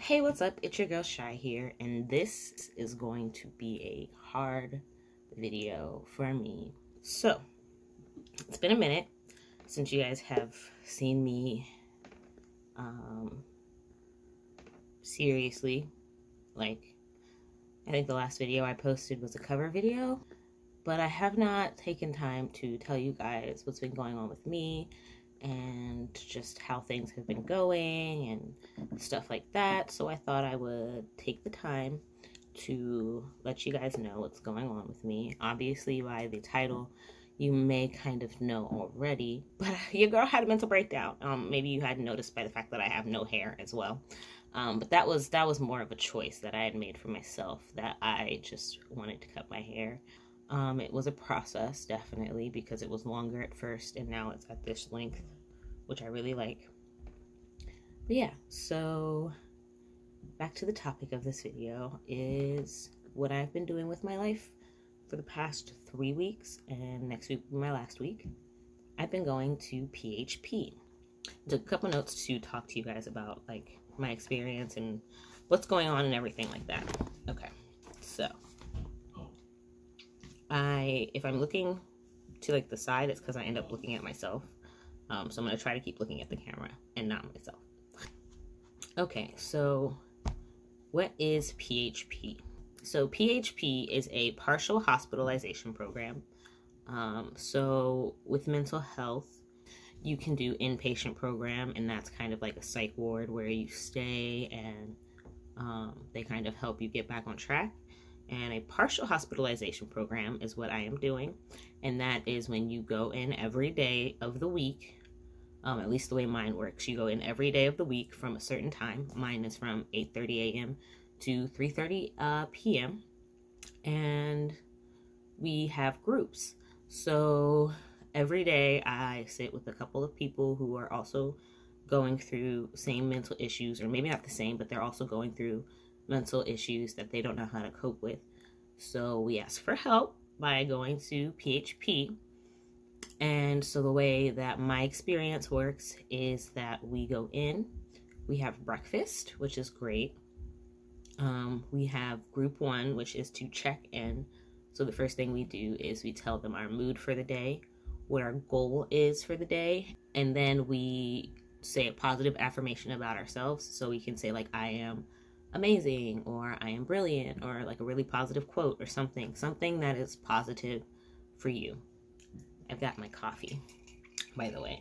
Hey, what's up? It's your girl Shy here, and this is going to be a hard video for me. So, it's been a minute since you guys have seen me seriously. Like, I think the last video I posted was a cover video, but I have not taken time to tell you guys what's been going on with me and just how things have been going and stuff like that. So I thought I would take the time to let you guys know what's going on with me. Obviously, by the title, you may kind of know already, but your girl had a mental breakdown. Maybe you hadn't noticed by the fact that I have no hair as well. But that was more of a choice that I had made for myself, that I just wanted to cut my hair. It was a process, definitely, because it was longer at first and now it's at this length, which I really like. But yeah, so back to the topic of this video is what I've been doing with my life for the past 3 weeks, and next week will be my last week. I've been going to PHP. Took a couple notes to talk to you guys about like my experience and what's going on and everything like that. Okay, so if I'm looking to like the side, it's because I end up looking at myself. So I'm going to try to keep looking at the camera and not myself. Okay, so what is PHP? So PHP is a partial hospitalization program. So with mental health, you can do inpatient program, and that's kind of like a psych ward where you stay and they kind of help you get back on track. And a partial hospitalization program is what I am doing, and that is when you go in every day of the week. At least the way mine works, you go in every day of the week from a certain time. Mine is from 8:30 a.m. to 3:30 p.m. and we have groups. So every day I sit with a couple of people who are also going through same mental issues, or maybe not the same, but they're also going through mental issues that they don't know how to cope with. So we ask for help by going to PHP. And so the way that my experience works is that we go in, we have breakfast, which is great. We have group 1, which is to check in. So the first thing we do is we tell them our mood for the day, what our goal is for the day, and then we say a positive affirmation about ourselves. So we can say like, I am amazing, or I am brilliant, or like a really positive quote or something that is positive for you. I've got my coffee, by the way.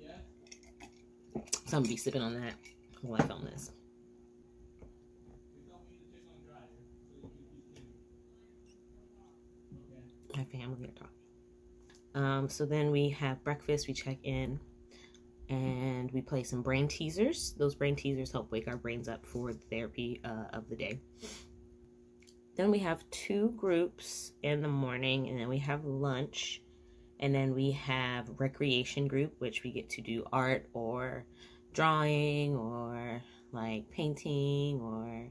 Yeah. So I'm gonna be sipping on that while I film this. My family are talking. So then we have breakfast, we check in, and we play some brain teasers. Those brain teasers help wake our brains up for the therapy of the day. Then we have 2 groups in the morning, and then we have lunch, and then we have recreation group, which we get to do art or drawing or like painting or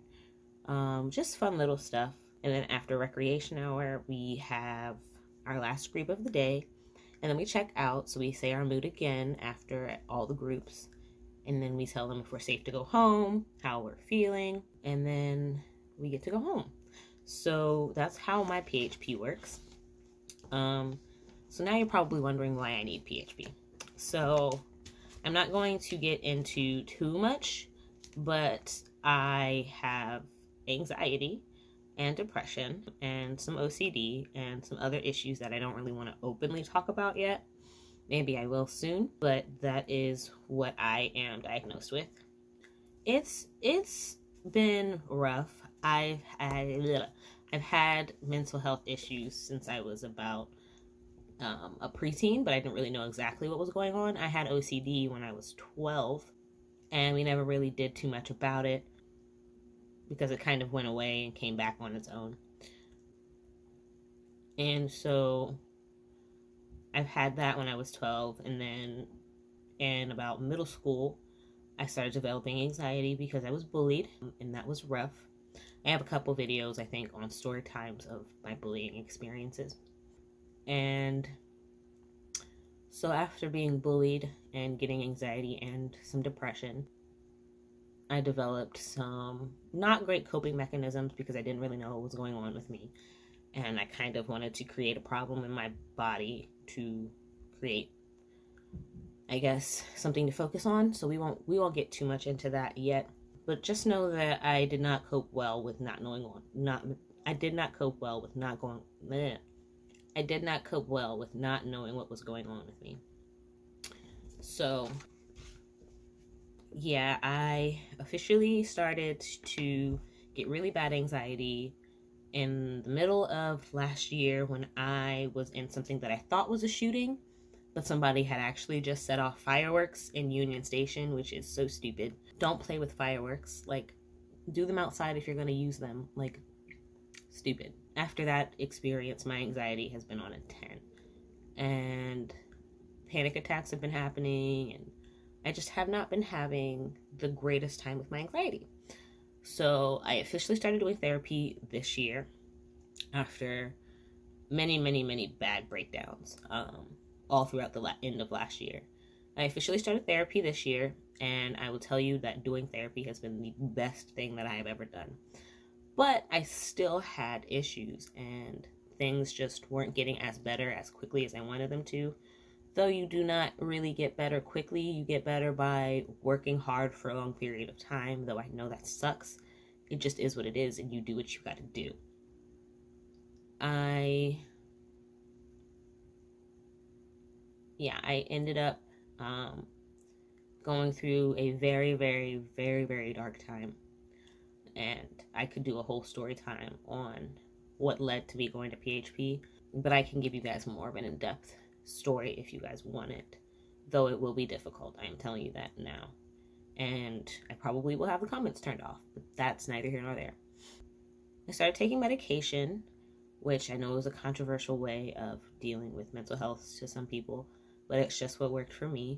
just fun little stuff. And then after recreation hour, we have our last group of the day, and then we check out. So we say our mood again after all the groups, and then we tell them if we're safe to go home, how we're feeling, and then we get to go home. So that's how my PHP works. So now you're probably wondering why I need PHP. So I'm not going to get into too much, but I have anxiety and depression and some OCD and some other issues that I don't really want to openly talk about yet. Maybe I will soon, but that is what I am diagnosed with. It's been rough. I've had mental health issues since I was about a preteen, but I didn't really know exactly what was going on. I had OCD when I was 12, and we never really did too much about it because it kind of went away and came back on its own. And so I've had that when I was 12, and then in about middle school, I started developing anxiety because I was bullied, and that was rough. I have a couple videos, I think, on story times of my bullying experiences. And so after being bullied and getting anxiety and some depression, I developed some not great coping mechanisms because I didn't really know what was going on with me. And I kind of wanted to create a problem in my body to create, I guess, something to focus on. So we won't get too much into that yet. But just know that I did not cope well with not knowing I did not cope well with not going bleh. I did not cope well with not knowing what was going on with me. So yeah, I officially started to get really bad anxiety in the middle of last year when I was in something that I thought was a shooting, but somebody had actually just set off fireworks in Union Station, which is so stupid. Don't play with fireworks. Like, do them outside if you're going to use them. Like, stupid. After that experience, my anxiety has been on a 10. And panic attacks have been happening, and I just have not been having the greatest time with my anxiety. So I officially started doing therapy this year after many bad breakdowns all throughout the end of last year. I officially started therapy this year, and I will tell you that doing therapy has been the best thing that I have ever done. But I still had issues, and things just weren't getting as better as quickly as I wanted them to. Though you do not really get better quickly, you get better by working hard for a long period of time, though I know that sucks. It just is what it is, and you do what you gotta do. I ended up going through a very dark time. And I could do a whole story time on what led to me going to PHP, but I can give you guys more of an in-depth story if you guys want it, though it will be difficult. I am telling you that now, and I probably will have the comments turned off, but that's neither here nor there. I started taking medication, which I know is a controversial way of dealing with mental health to some people, but it's just what worked for me.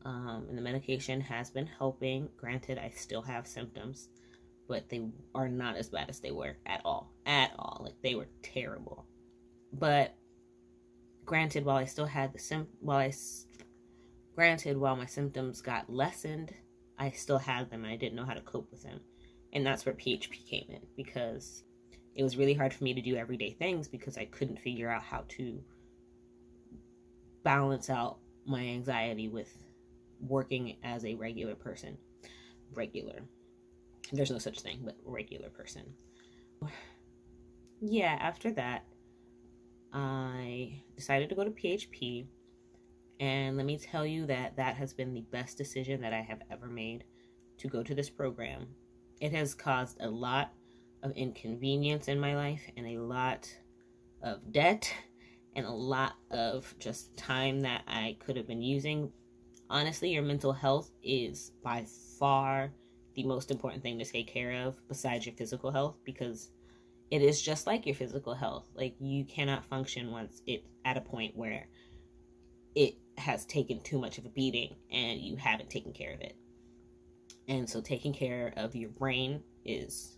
And the medication has been helping. Granted, I still have symptoms, but they are not as bad as they were at all. Like, they were terrible. But granted, while my symptoms got lessened, I still had them, and I didn't know how to cope with them. And that's where PHP came in, because it was really hard for me to do everyday things because I couldn't figure out how to balance out my anxiety with working as a regular person. There's no such thing, but regular person. Yeah, after that, I decided to go to PHP, and let me tell you that that has been the best decision that I have ever made to go to this program. It has caused a lot of inconvenience in my life, and a lot of debt, and a lot of just time that I could have been using. Honestly, your mental health is by far the most important thing to take care of besides your physical health, because it is just like your physical health. Like, you cannot function once it's at a point where it has taken too much of a beating and you haven't taken care of it. And so taking care of your brain is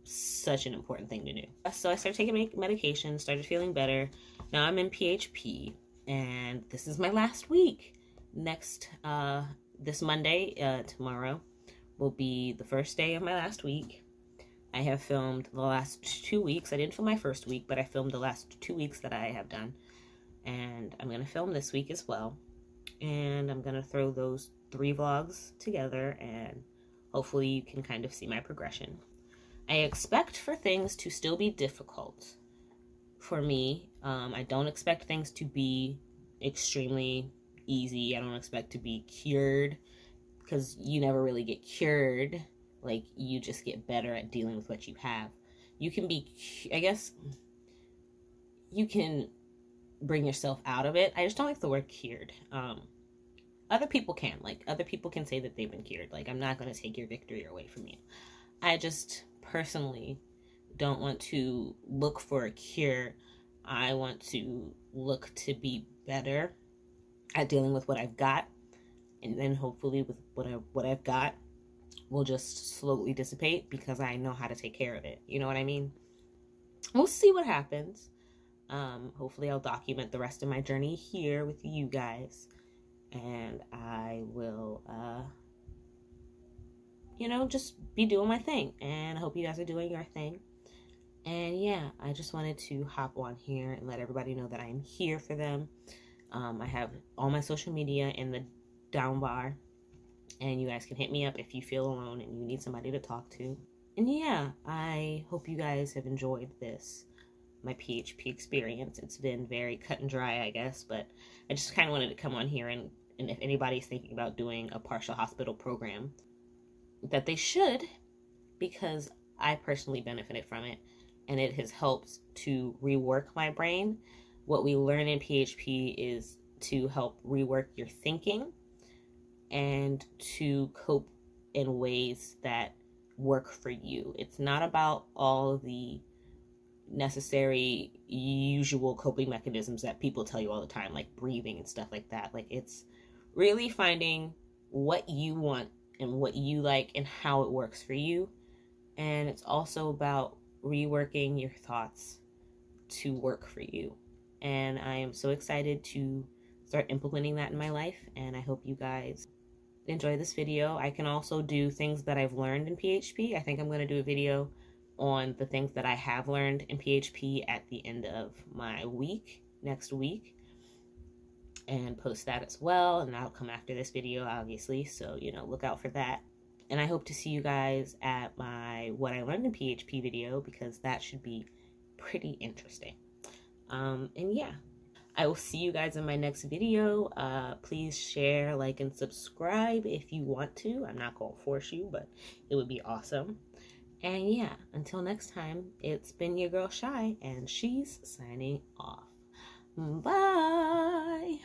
such an important thing to do. So I started taking medication, started feeling better. Now I'm in PHP, and this is my last week. This Monday, tomorrow, will be the first day of my last week. I have filmed the last 2 weeks. I didn't film my first week, but I filmed the last 2 weeks that I have done. And I'm going to film this week as well. And I'm going to throw those 3 vlogs together, and hopefully you can kind of see my progression. I expect for things to still be difficult for me. I don't expect things to be extremely easy. I don't expect to be cured, because you never really get cured. Like, you just get better at dealing with what you have. You can be, I guess, you can bring yourself out of it. I just don't like the word cured. Other people can. Like, other people can say that they've been cured. Like, I'm not going to take your victory away from you. I just personally don't want to look for a cure. I want to look to be better at dealing with what I've got, and then hopefully with what I've got will just slowly dissipate because I know how to take care of it. You know what I mean? We'll see what happens. Hopefully I'll document the rest of my journey here with you guys, and I will you know, just be doing my thing. And I hope you guys are doing your thing. And yeah, I just wanted to hop on here and let everybody know that I am here for them. I have all my social media in the down bar, and you guys can hit me up if you feel alone and you need somebody to talk to. And yeah, I hope you guys have enjoyed this, my PHP experience. It's been very cut and dry, I guess, but I just kind of wanted to come on here and if anybody's thinking about doing a partial hospital program, that they should, because I personally benefited from it, and it has helped to rework my brain. What we learn in PHP is to help rework your thinking and to cope in ways that work for you. It's not about all the necessary usual coping mechanisms that people tell you all the time, like breathing and stuff like that. Like, it's really finding what you want and what you like and how it works for you. And it's also about reworking your thoughts to work for you. And I am so excited to start implementing that in my life, and I hope you guys enjoy this video. I can also do things that I've learned in PHP. I think I'm going to do a video on the things that I have learned in PHP at the end of my week, next week, and post that as well. And that'll come after this video, obviously, so, you know, look out for that. And I hope to see you guys at my What I Learned in PHP video, because that should be pretty interesting. And yeah, I will see you guys in my next video. Please share, like, and subscribe if you want to. I'm not going to force you, but it would be awesome. And yeah, until next time, it's been your girl Shy, and she's signing off. Bye!